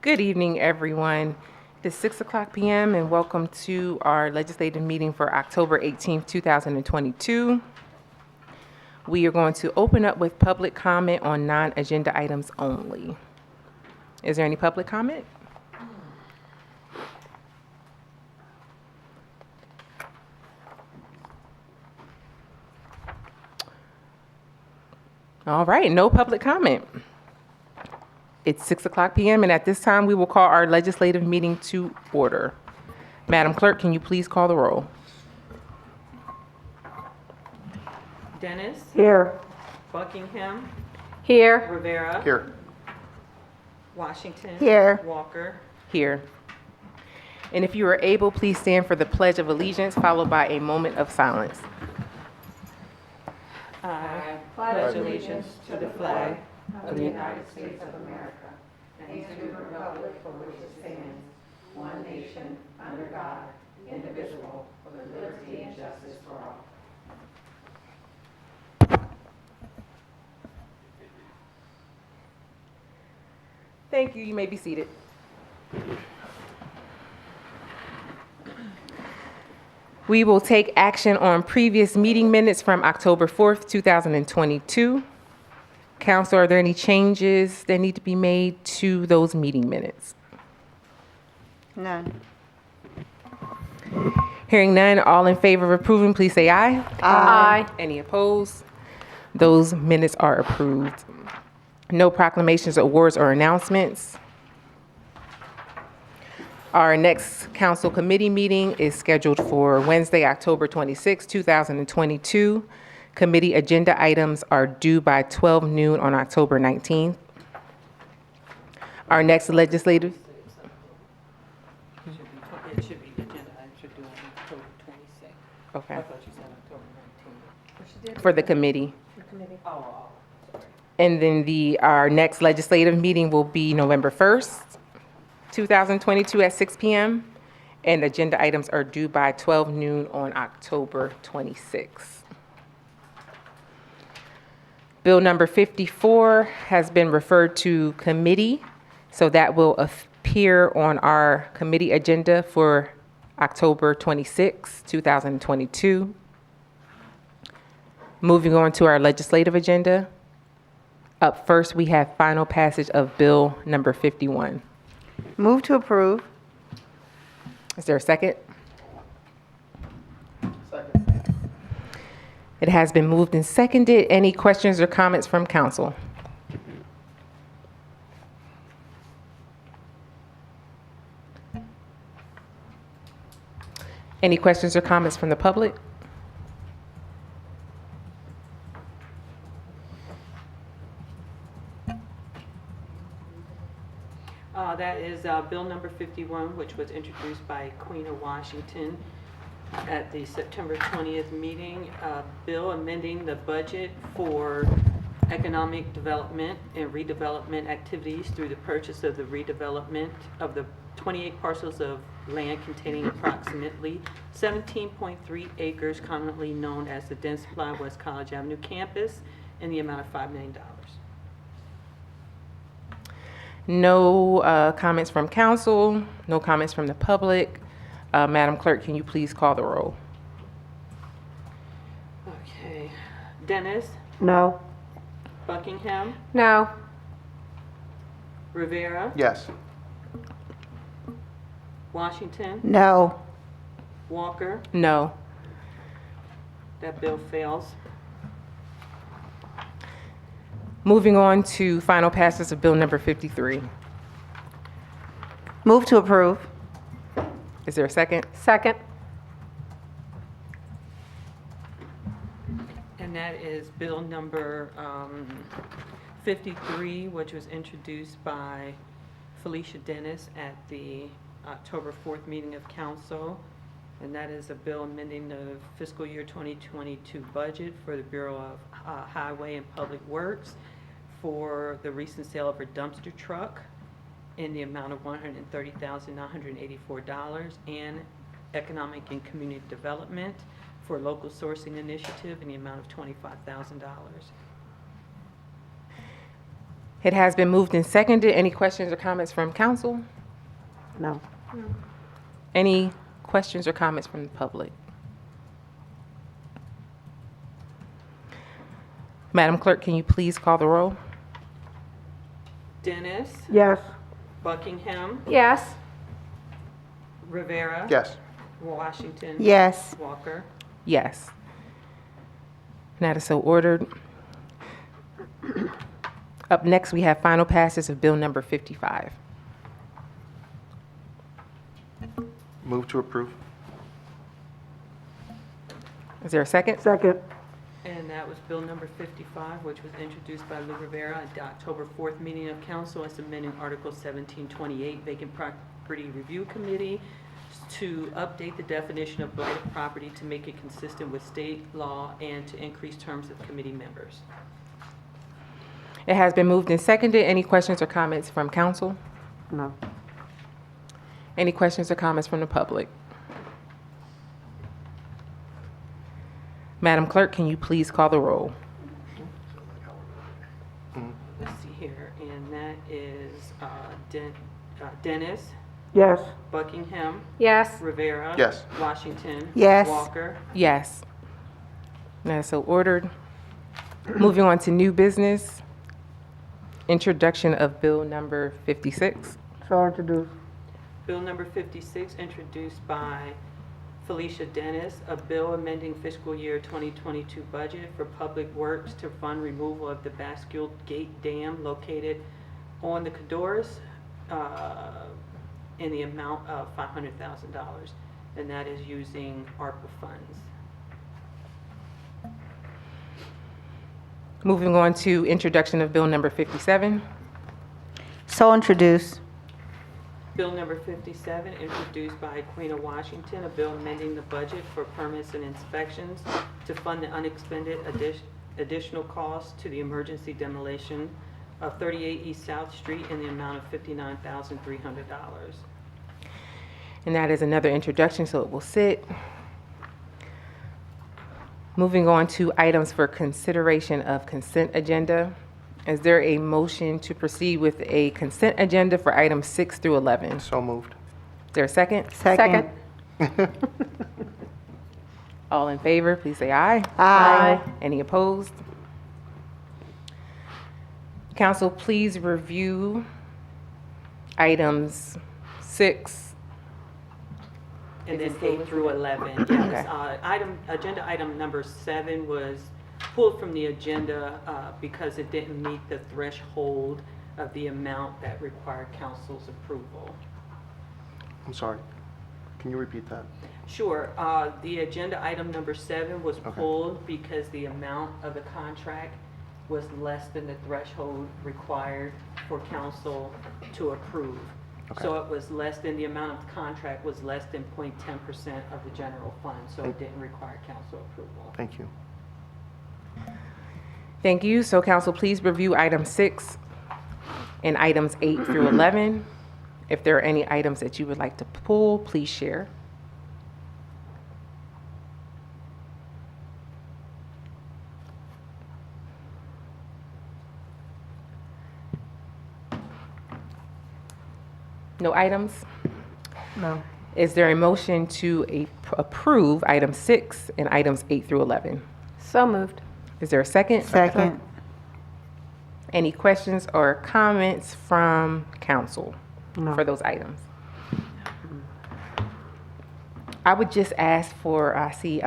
Good evening, everyone. It is 6 o'clock p.m. and welcome to our legislative meeting for October 18th, 2022. We are going to open up with public comment on non-agenda items only. Is there any public comment? All right, no public comment. It's 6 o'clock p.m. and at this time we will call our legislative meeting to order. Madam Clerk, can you please call the roll? Dennis, Here. Buckingham, Here. Rivera, Here. Washington, Here. Walker. Here. And if you are able, please stand for the Pledge of Allegiance, followed by a moment of silence. I pledge allegiance to the flag of the United States of America and to the republic for which it stands, one nation, under God, indivisible, with liberty and justice for all. Thank you. You may be seated. We will take action on previous meeting minutes from October 4th, 2022. Council, are there any changes that need to be made to those meeting minutes? None. Hearing none, all in favor of approving, please say aye. Aye. Any opposed? Those minutes are approved. No proclamations, awards, or announcements. Our next council committee meeting is scheduled for Wednesday, October 26, 2022. Committee agenda items are due by 12 noon on October 19th. Our next legislative, It should be the agenda item should do on October 26th. okay, I thought you said October 19th. for the committee. Oh, And then our next legislative meeting will be November 1st, 2022 at 6 p.m. And agenda items are due by 12 noon on October 26th. Bill number 54 has been referred to committee, so that will appear on our committee agenda for October 26, 2022. Moving on to our legislative agenda. Up first, we have final passage of Bill number 51. Move to approve. Is there a second? Second. It has been moved and seconded. Any questions or comments from council? Any questions or comments from the public? That is Bill number 51, which was introduced by Queen of Washington at the September 20th meeting. Bill amending the budget for economic development and redevelopment activities through the purchase of the redevelopment of the 28 parcels of land containing approximately 17.3 acres, commonly known as the Densifly West College Avenue campus, in the amount of $5 million. No comments from council, no comments from the public. Madam Clerk, can you please call the roll? Okay. Dennis, No. Buckingham, No. Rivera, Yes. Washington, No. Walker. No. That bill fails. Moving on to final passage of Bill number 53. Move to approve. Is there a second? Second. And that is bill number 53, which was introduced by Felicia Dennis at the October 4th meeting of council. And that is a bill amending the fiscal year 2022 budget for the Bureau of Highway and Public Works for the recent sale of a dumpster truck in the amount of $130,984, and economic and community development for local sourcing initiative in the amount of $25,000. It has been moved and seconded. Any questions or comments from council? No. Any questions or comments from the public? Madam Clerk, can you please call the roll? Dennis, Yes. Buckingham, Yes. Rivera. Yes. Washington. Yes. Walker. Yes. And that is so ordered. Up next, we have final passage of Bill number 55. Move to approve. Is there a second? Second. And that was Bill number 55, which was introduced by Lou Rivera at the October 4th meeting of council as amending Article 1728 Vacant Property Review Committee to update the definition of blighted property to make it consistent with state law and to increase terms of committee members. It has been moved and seconded. Any questions or comments from council? No. Any questions or comments from the public? Madam Clerk, can you please call the roll? Let's see here, and that is Dennis, Yes. Buckingham, Yes. Rivera. Yes. Washington. Yes. Walker. Yes. That is so ordered. Moving on to new business. Introduction of Bill number 56. So introduced. Bill number 56, introduced by Felicia Dennis, a bill amending fiscal year 2022 budget for public works to fund removal of the Bascule Gate Dam located on the Cadores in the amount of $500,000, and that is using ARPA funds. Moving on to introduction of Bill number 57. So introduced. Bill number 57, introduced by Queen of Washington, a bill amending the budget for permits and inspections to fund the unexpended additional costs to the emergency demolition of 38 East South Street in the amount of $59,300. And that is another introduction, so it will sit. Moving on to items for consideration of consent agenda. Is there a motion to proceed with a consent agenda for items 6 through 11? So moved. Is there a second? Second. All in favor, please say aye. Aye. Any opposed? Council, please review items 6. And Is then it still 8 through 11, yes. Okay. Agenda item number 7 was pulled from the agenda because it didn't meet the threshold of the amount that required council's approval. I'm sorry. Can you repeat that? Sure, the agenda item number 7 was Okay. pulled because the amount of the contract was less than the threshold required for council to approve. Okay. So it was less than, the amount of the contract was less than 0.10% of the general fund, so it didn't require council approval. Thank you. Thank you. So council, please review item 6 and items 8 through 11. If there are any items that you would like to pull, please share. No items? No. Is there a motion to approve item 6 and items 8 through 11? So moved. Is there a second? Second. Any questions or comments from council No. for those items? I would just ask for, I see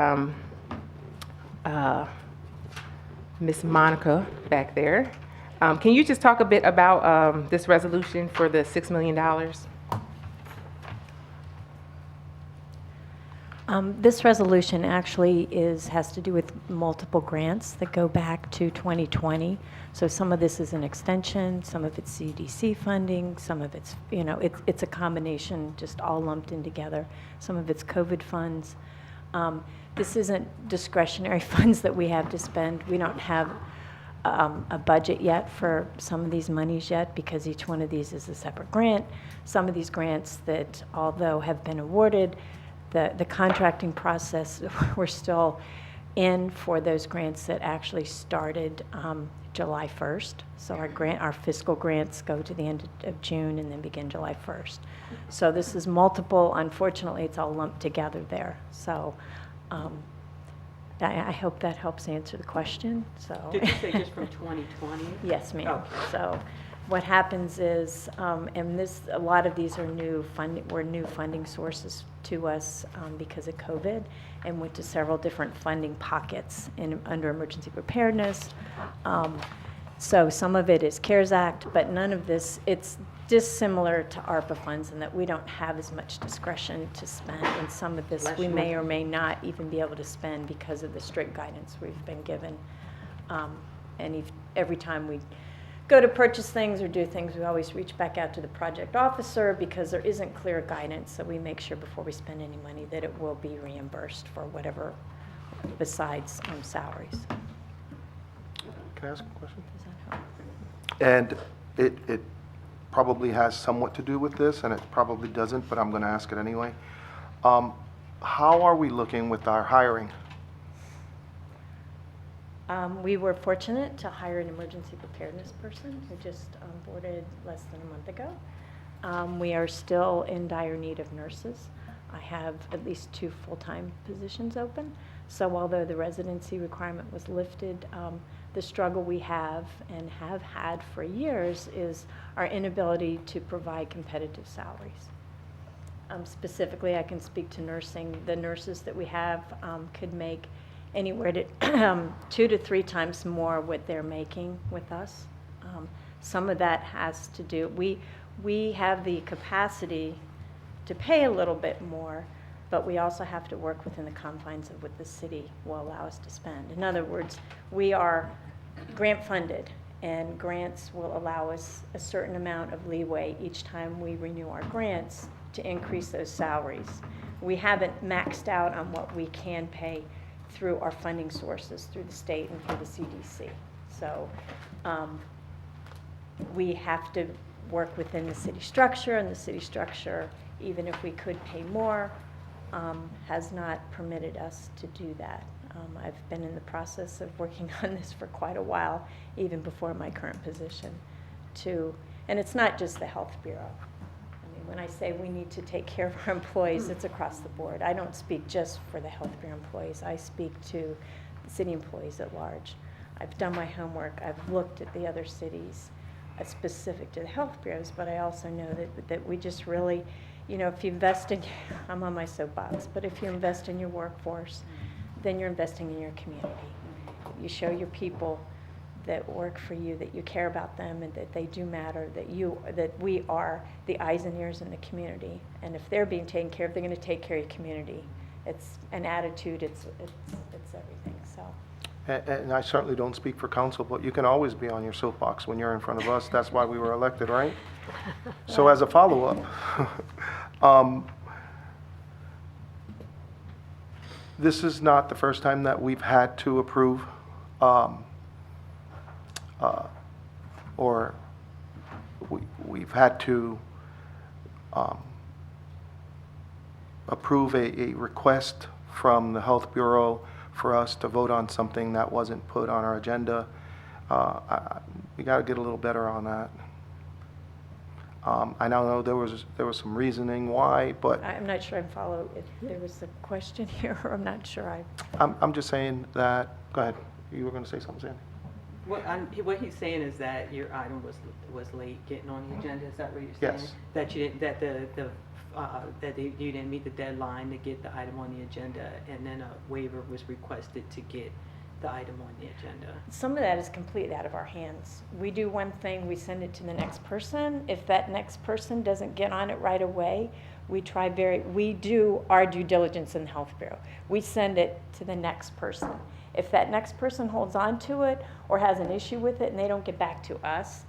Miss Monica back there. Can you just talk a bit about this resolution for the $6 million? This resolution actually has to do with multiple grants that go back to 2020. So some of this is an extension, some of it's CDC funding, some of it's, it's a combination, just all lumped in together. Some of it's COVID funds. This isn't discretionary funds that we have to spend. We don't have a budget yet for some of these monies yet because each one of these is a separate grant. Some of these grants that, although have been awarded, the contracting process, we're still in for those grants that actually started July 1st. So our fiscal grants go to the end of June and then begin July 1st. So this is multiple. Unfortunately, it's all lumped together there. So I hope that helps answer the question. So Did you say just from 2020? yes, ma'am. Okay. So what happens is, and a lot of these are new funding sources to us because of COVID, and went to several different funding pockets under emergency preparedness. So some of it is CARES Act, but none of this, it's dissimilar to ARPA funds in that we don't have as much discretion to spend, and some of this we may or may not even be able to spend because of the strict guidance we've been given. And every time we go to purchase things or do things, we always reach back out to the project officer because there isn't clear guidance, so we make sure before we spend any money that it will be reimbursed for whatever besides salaries. Can I ask a question? Does that help? And it probably has somewhat to do with this, and it probably doesn't, but I'm going to ask it anyway. How are we looking with our hiring? We were fortunate to hire an emergency preparedness person who just boarded less than a month ago. We are still in dire need of nurses. I have at least 2 full-time positions open. So although the residency requirement was lifted, the struggle we have and have had for years is our inability to provide competitive salaries. Specifically, I can speak to nursing. The nurses that we have could make anywhere to 2 to 3 times more what they're making with us. Some of that has to do, we have the capacity to pay a little bit more, but we also have to work within the confines of what the city will allow us to spend. In other words, we are grant funded, and grants will allow us a certain amount of leeway each time we renew our grants to increase those salaries. We haven't maxed out on what we can pay through our funding sources, through the state and through the CDC. So we have to work within the city structure, and the city structure, even if we could pay more, has not permitted us to do that. I've been in the process of working on this for quite a while, even before my current position, and it's not just the Health Bureau. When I say we need to take care of our employees, it's across the board. I don't speak just for the Health Bureau employees. I speak to the city employees at large. I've done my homework. I've looked at the other cities specific to the health bureaus, but I also know that we just really, if you invest in, I'm on my soapbox, but if you invest in your workforce, then you're investing in your community. You show your people that work for you, that you care about them, and that they do matter, that we are the eyes and ears in the community. And if they're being taken care of, they're going to take care of your community. It's an attitude, it's everything, so. And I certainly don't speak for council, but you can always be on your soapbox when you're in front of us. That's why we were elected, right? So as a follow-up, this is not the first time that we've had to approve or we've had to approve a request from the Health Bureau for us to vote on something that wasn't put on our agenda. We got to get a little better on that. I now know there was some reasoning why, but I'm not sure I follow if there was a question here, or I'm not sure I'm just saying that, go ahead. You were going to say something, Sandy? What he's saying is that your item was late getting on the agenda. Is that what you're saying? Yes. That you didn't, you didn't meet the deadline to get the item on the agenda, and then a waiver was requested to get the item on the agenda. Some of that is completely out of our hands. We do one thing, we send it to the next person. If that next person doesn't get on it right away, we do our due diligence in the Health Bureau. We send it to the next person. If that next person holds on to it or has an issue with it and they don't get back to us,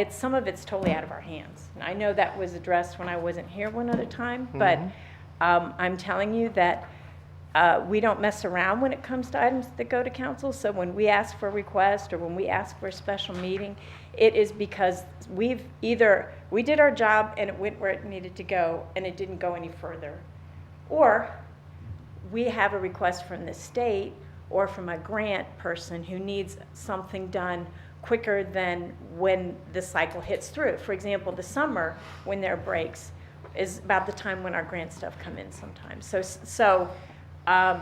some of it's totally out of our hands. And I know that was addressed when I wasn't here one other time, but I'm telling you that we don't mess around when it comes to items that go to council. So when we ask for a request or when we ask for a special meeting, it is because we did our job and it went where it needed to go and it didn't go any further. Or we have a request from the state or from a grant person who needs something done quicker than when the cycle hits through. For example, the summer, when there are breaks, is about the time when our grant stuff come in sometimes. I'll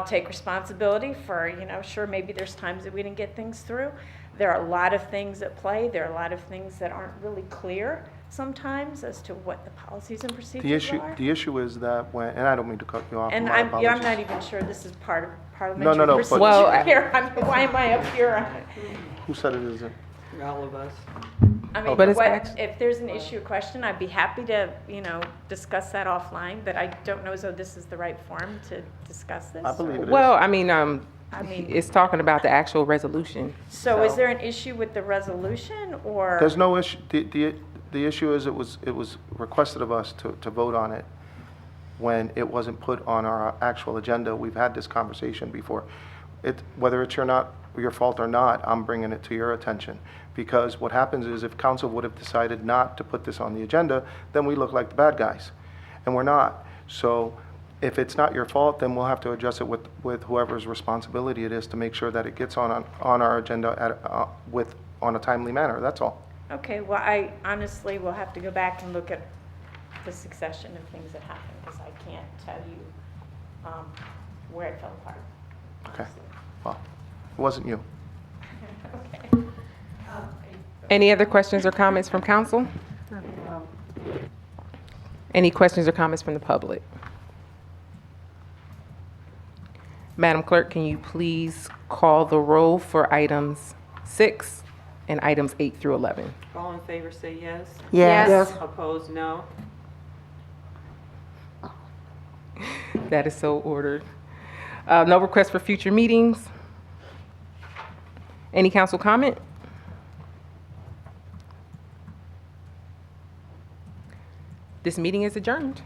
take responsibility for, sure, maybe there's times that we didn't get things through. There are a lot of things at play. There are a lot of things that aren't really clear sometimes as to what the policies and procedures are. The issue is that when, and I don't mean to cut you off, And my I'm apologies. not even sure this is part of No, parliamentary but- procedure Well, here. Why am I up here? Who said it isn't? All of us. I mean, But it's if there's an issue, or question, I'd be happy to, discuss that offline, but I don't know as though this is the right forum to discuss this. I believe it is. Well, I mean, it's talking about the actual resolution. So is there an issue with the resolution, or? There's no issue, the issue is it was requested of us to vote on it when it wasn't put on our actual agenda. We've had this conversation before. Whether it's your fault or not, I'm bringing it to your attention. Because what happens is if council would have decided not to put this on the agenda, then we look like the bad guys. And we're not. So if it's not your fault, then we'll have to address it with whoever's responsibility it is to make sure that it gets on our agenda on a timely manner, that's all. Okay, well, I honestly will have to go back and look at the succession of things that happened, because I can't tell you where it fell apart. Okay, well, it wasn't you. Okay. Any other questions or comments from council? Any questions or comments from the public? Madam Clerk, can you please call the roll for items 6 and items 8 through 11? All in favor, say yes. Yes. Opposed, no. That is so ordered. No request for future meetings? Any council comment? This meeting is adjourned.